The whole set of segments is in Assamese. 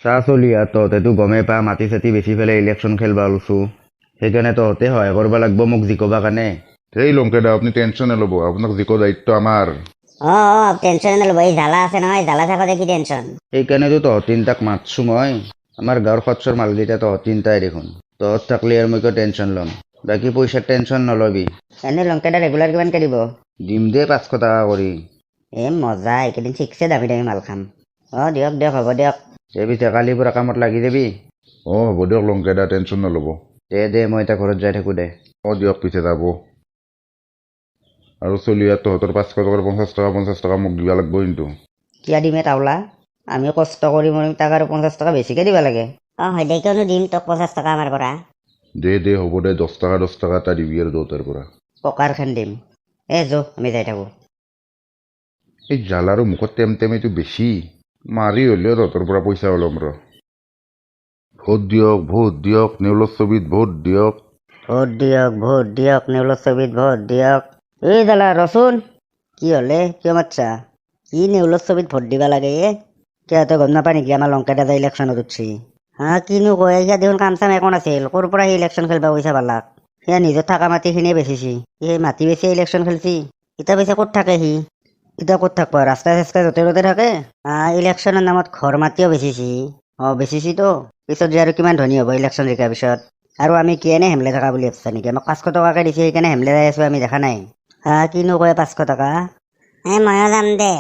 চা চলি আর তহঁতেতো গমে পা মাটি চাটি বেচি পেলাই ইলেকশ্যন খেলবা ওলছো সেইকাৰণে তহঁতে সহায় কৰিব লাগিব মোক জিকবা কাৰণে। এই লংকেদা আপুনি টেনশ্যন নল'ব, আপোনাক যিকো দায়িত্ব আমাৰ। টেনশ্যন নল'ব, এই জ্বালা আছে নহয়, জ্বালা থাকোঁতে কি টেনশ্যন। সেইকাৰণেতো তহঁত তিনিটাক মাতছো মই। আমাৰ গাঁৱৰ খচ্চৰ মালকেইটা তহঁত তিনিটাই দেখোন। তহঁত থাকলি আৰু মই কিয় টেনশ্যন ল'ম। বাকী পইচাৰ টেনশ্যন নলবি। এনে লংকেদা ৰেগুলাৰ কিমানকৈ দিব? দিম দে 500 টকা কৰি। মজা, এইকেইদিন ঠিকছে দামী দামী মাল খাম। দিয়ক দিয়ক, হ'ব দিয়ক। পিছে কালিৰ পৰা কামত লাগি যাবি। হ'ব দিয়ক লংকেদা, টেনশ্যন নল'ব। দে মই এতিয়া ঘৰত যাই থাকোঁ দে। দিয়ক পিছে যাব। আৰু চলি ইয়াত তহঁতৰ 500 টকাৰ 50 টকা মোক দিবা লাগব কিন্তু। কিয় দিমে তাওলা? আমি কষ্ট কৰি মৰিম, তাক আৰু 50 টকা বেছিকৈ দিব লাগে। হয় দে, কিয়নো দিম তোক 50 টকা আমাৰ পৰা। দে হ'ব দে, 10 টকা এটা দিবি আৰু দেউতাৰ পৰা। পকাৰখান দিম। আমি যাই থাকোঁ। এই জালাৰো মুখত টেমটেমিটো বেছি। মাৰি হ'লেও তহঁতৰ পৰা পইচা ওলাম ৰ। ভোট দিয়ক নেউলৰ ছবিত ভোট দিয়ক। ভোট দিয়ক নেউলৰ ছবিত ভোট দিয়ক। এই দালা ৰচোন, কি হ'লে, কিয় মাতছা? কি নেউলৰ ছবিত ভোট দিবা লাগে কিয় তই গম নাপা নেকি আমাৰ লংকেদা যে ইলেকশ্যনত উঠছি? কিনো কয়, সিয়া দেখোন কাম চাম একো নাছিল, ক'ৰ পৰা সি ইলেকশ্যন খেলিব পইচা পালাক? সিয়া নিজৰ থকা মাটিখিনিয়ে বেচিছি, সেই মাটি বেচিয়ে ইলেকশ্যন খেলিছি। এতিয়া পিছে ক'ত থাকে সি? এতিয়া ক'ত থাকব? ৰাস্তাই চাস্তাই য'তে ত'তে থাকে। ইলেকশ্যনৰ নামত ঘৰ মাটিও বেচিছি। বেচিছিতো, পিছত যে আৰু কিমান ধনী হ'ব ইলেকশ্যন জিকাৰ পিছত। আৰু আমি কি এনে হেমলে থকা বুলি ভাবছা নেকি? আমাক 500 টকাকে দিছে, সেইকাৰণে হেমলে যাই আছো, আমি দেখা নাই। কিনো কয় 500 টকা? ময়ো যাম দে,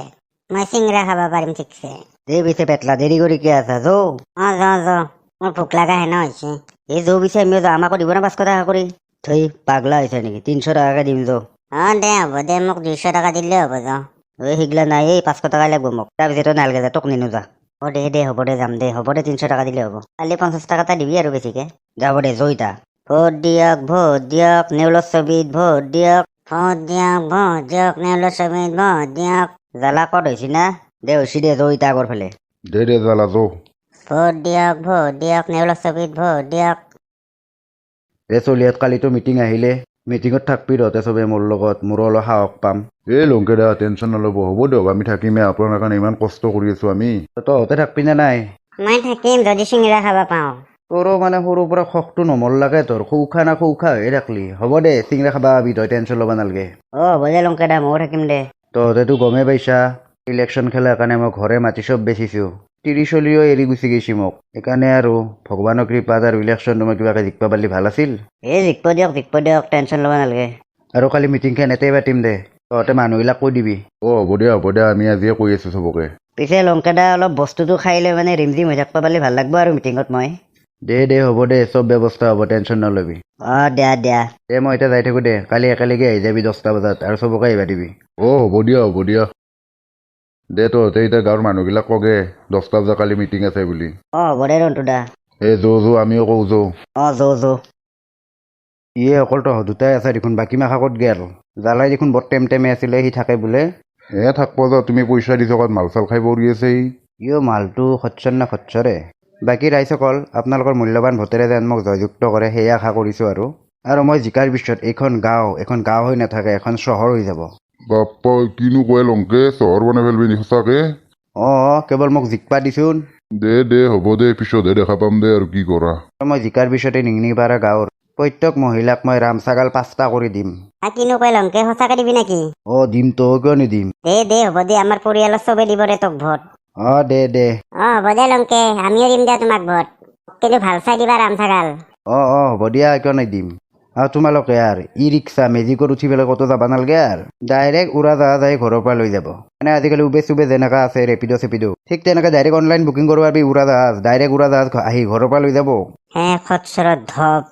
মই চিংৰা খাব পাৰিম ঠিকছে। দে পিছে পেটলা, দেৰি কৰি কি আছা? যৌ মোৰ ভোক লগা হেন হৈছে। পিছে আমিও যাওঁ, আমাকো দিব না 500 টকা কৰি। পাগলা হৈছে নেকি? 300 টকাকে দিম যৌ। দে হ'ব দে, মোক 200 টকা দিলে হ'ব যা। সিগলা নাই, 500 টকাই লাগব মোক। তাৰপিছত নালাগে যা, তোক নিনো যা। দে হ'ব দে, যাম দে, হ'ব দে, 300 টকা দিলে হ'ব। কালি 50 টকা এটা দিবি আৰু বেছিকে। যাব দে, জয়িতা। ভোট দিয়ক নেউলৰ ছবিত ভোট দিয়ক। নেউলৰ ছবিত ভোট দিয়ক। জ্বালা ক'ত হৈছি না? দে হৈছি দে, জয়িতা আগৰ ফালে। দে জালা যৌ। ভোট দিয়ক নেউলৰ ছবিত ভোট দিয়ক। চলিয়াত কালিতো মিটিং আহিলে, মিটিঙত থাকবি তহঁতে চবে মোৰ লগত, মোৰো অলপ সাহস পাম। এই লংকেদা টেনশ্যন নল'ব, হ'ব দিয়ক, আমি থাকিমেই, আপোনাৰ কাৰণে ইমান কষ্ট কৰি আছো আমি। তহঁতে থাকবি নে নাই? মই থাকিম যদি চিংৰা খাব পাওঁ। তোৰো মানে সৰুৰ পৰা খকটো নমৰলাকে তোৰ, সৌখা হৈয়ে থাকলি। হ'ব দে, চিংৰা খাবা আবি, তই টেনশ্যন ল'ব নালগে। হ'ব দে লংকেদা, ময়ো থাকিম দে। তহঁতেতো গমেই পাইছা, ইলেকশ্যন খেলাৰ কাৰণে মই ঘৰে মাটি চব বেচিছো। 30 চলিও এৰি গুচি গৈছি মোক। সেইকাৰণে আৰু ভগৱানৰ কৃপাত আৰু ইলেকশ্যনটো মই কিবাকে জিকবা পাৰলি ভাল আছিল। জিকব দিয়ক, টেনশ্যন ল'ব নালাগে। আৰু কালি মিটিংখন এতেই পাতিম দে, তহঁতে মানুহবিলাক কৈ দিবি। হ'ব দে, আমি আজিয়ে কৈ আছো চবকে। পিছে লংকেদা অলপ বস্তুটো খাই লৈ মানে ৰিমজিম হৈ থাকিব পাৰলি ভাল লাগব আৰু মিটিঙত মই। দে হ'ব দে, চব ব্যৱস্থা হ'ব, টেনশ্যন নলবি। দিয়া। দে মই এতিয়া যাই থাকোঁ দে, কালি একেলগে আহি যাবি 10টা বজাত আৰু চবকে আহিবা দিবি। হ'ব দিয়া। দে তহঁতে এতিয়া গাঁৱৰ মানুহবিলাক কগে 10টা বজাত কালি মিটিং আছে বুলি। হ'ব দে ৰন্টুদা। যৌ আমিও কওঁ যৌ। যৌ। অকল তহঁত দুটাই আছে দেখোন, বাকী মাখা ক'ত গেল? জালাই দেখোন বৰ টেমটেমে আছিলে, সি থাকে বোলে। থাকব যা, তুমি পইচা দি থকাত মাল চাল খাই পৰি আছে সি। মালটো খচ্চৰ না খচ্চৰে। বাকী ৰাইজসকল, আপোনালোকৰ মূল্যৱান ভোটেৰে যেন মোক জয়যুক্ত কৰে সেয়ে আশা কৰিছোঁ আৰু মই জিকাৰ পিছত এখন গাঁও হৈ নাথাকে, এখন চহৰ হৈ যাব। বাপ্পা কিনো কয় লংকে, চহৰ বনাই পেলবি নি সঁচাকে? কেৱল মোক জিকপা দিছোন। দে হ'ব দে, পিছতহে দেখা পাম দে আৰু কি কৰা। মই জিকাৰ পিছতে নিংনিপাৰা গাঁৱৰ প্ৰত্যেক মহিলাক মই ৰামছাগাল 5টা কৰি দিম। কিনো কয় লংকে, সঁচাকে দিবি নেকি? দিম তো, কিয় নিদিম? দে হ'ব দে, আমাৰ পৰিয়ালৰ চবে দিব দে তোক ভোট। দে। হ'ব দে লংকে, আমিও দিম দে তোমাক ভোট। কিন্তু ভাল চাই দিবা ৰামছাগাল। হ'ব দিয়া, কিয় নিদিম। তোমালোকে ই ৰিক্সা মেজিকত উঠি পেলাই ক'তো যাব নালাগে ডাইৰেক্ট উৰাজাহাজ আহি ঘৰৰ পৰা লৈ যাব। মানে আজিকালি উবেৰ চুবেৰ যেনেকা আছে, ৰেপিড' ঠিক তেনেকৈ ডাইৰেক্ট অনলাইন বুকিং কৰিব পাৰিবি, ডাইৰেক্ট উৰাজাহাজ আহি ঘৰৰ পৰা লৈ যাব। খচ্চৰত ধপ,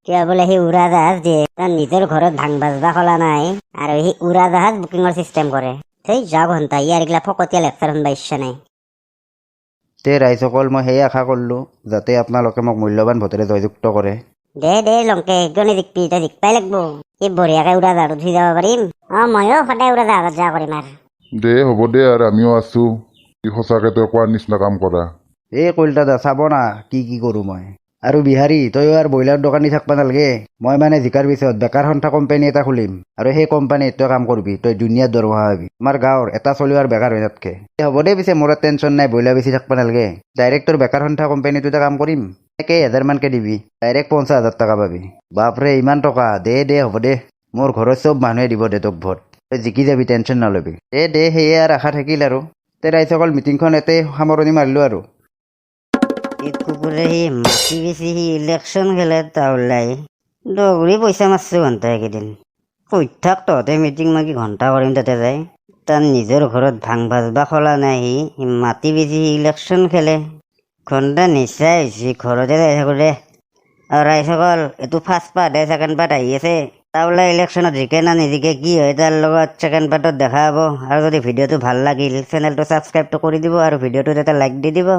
কিয় বোলে সি উৰাজাহাজ দিয়ে, তাৰ নিজৰ ঘৰত ভাং বাজবা খোলা নাই আৰু সি উৰাজাহাজ বুকিঙৰ চিষ্টেম কৰে। যা ঘণ্টা, ইয়াৰ এইগিলা ফকতীয়া লেকচাৰ শুনবা ইচ্ছা নাই। ৰাইজসকল, মই সেয়ে আশা কৰিলোঁ যাতে আপোনালোকে মোক মূল্যৱান ভোটেৰে জয়যুক্ত কৰে। দে লংকে, কিয় নিজিকবি, তই জিকবাই লাগব। কি বঢ়িয়াকে উৰাজাহাজত উঠি যাব পাৰিম। ময়ো সদায় উৰাজাহাজত যাব পাৰিম দে হ'ব দে, আৰু আমিও আছো। সঁচাকে তই কোৱাৰ নিচিনা কাম কৰা। কলিতা দা, চাব না কি কৰোঁ মই। আৰু বিহাৰী তইও আৰু ব্ৰইলাৰ দোকানী থাকবা নালগে মই মানে জিকাৰ পিছত বেকাৰ সন্থা কোম্পানী এটা খুলিম আৰু সেই কোম্পানীত তই কাম কৰবি তই দুনিয়াত দৰমহা পাবি আমাৰ গাঁৱৰ এটা চলিও আৰু বেকাৰ হৈ নাথাকে হ'ব দে পিছে মোৰ টেনশ্যন নাই ব্ৰইলাৰ বেছি থাকবা নালগে ডাইৰেক্ট তোৰ বেকাৰ সন্থা কোম্পানীটোতে কাম কৰিম কেইহাজাৰমানকে দিবি ডাইৰেক্ট 50,000 টকা পাবি বাপৰে ইমান টকা দে হ'ব দে মোৰ ঘৰৰ চব মানুহে দিব দে তোক ভোট তই জিকি যাবি টেনশ্যন নলবি দে সেয়ে আৰু আশা থাকিল আৰু তে ৰাইজসকল মিটিংখন এতে সামৰণি মাৰিলোঁ আৰু এই কুকুৰে সি মাটি বেছি সি ইলেকশ্যন খেলে তাওলাই দৌৰি পইচা মাৰছো ঘণ্টা এইকেইদিন কৈ থাক তহঁতে মিটিং মই কি ঘণ্টা কৰিম তাতে যায় তাৰ নিজৰ ঘৰত ভাং ভাজবা খোলা নাই সি মাটি বেছি সি ইলেকশ্যন খেলে ঘণ্টা নিচাই হৈছে ঘৰতে যাই থাকোঁ দে আৰু ৰাইজসকল এইটো ফাৰ্ষ্ট পাৰ্ট হে ছেকেণ্ড পাৰ্ট আহি আছে তাওলাই ইলেকশ্যনত জিকে না নিজিকে কি হয় তাৰ লগত ছেকেণ্ড পাৰ্টত দেখা হ'ব আৰু যদি ভিডিঅ'টো ভাল লাগিল চেনেলটো ছাবস্ক্ৰাইবটো কৰি দিব আৰু ভিডিঅ'টোত এটা লাইক দি দিব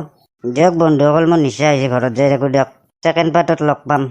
দিয়ক বন্ধুসকল মই নিশ্চয় আহিছে ঘৰত যাই থাকোঁ দিয়ক ছেকেণ্ড পাৰ্টত লগ পাম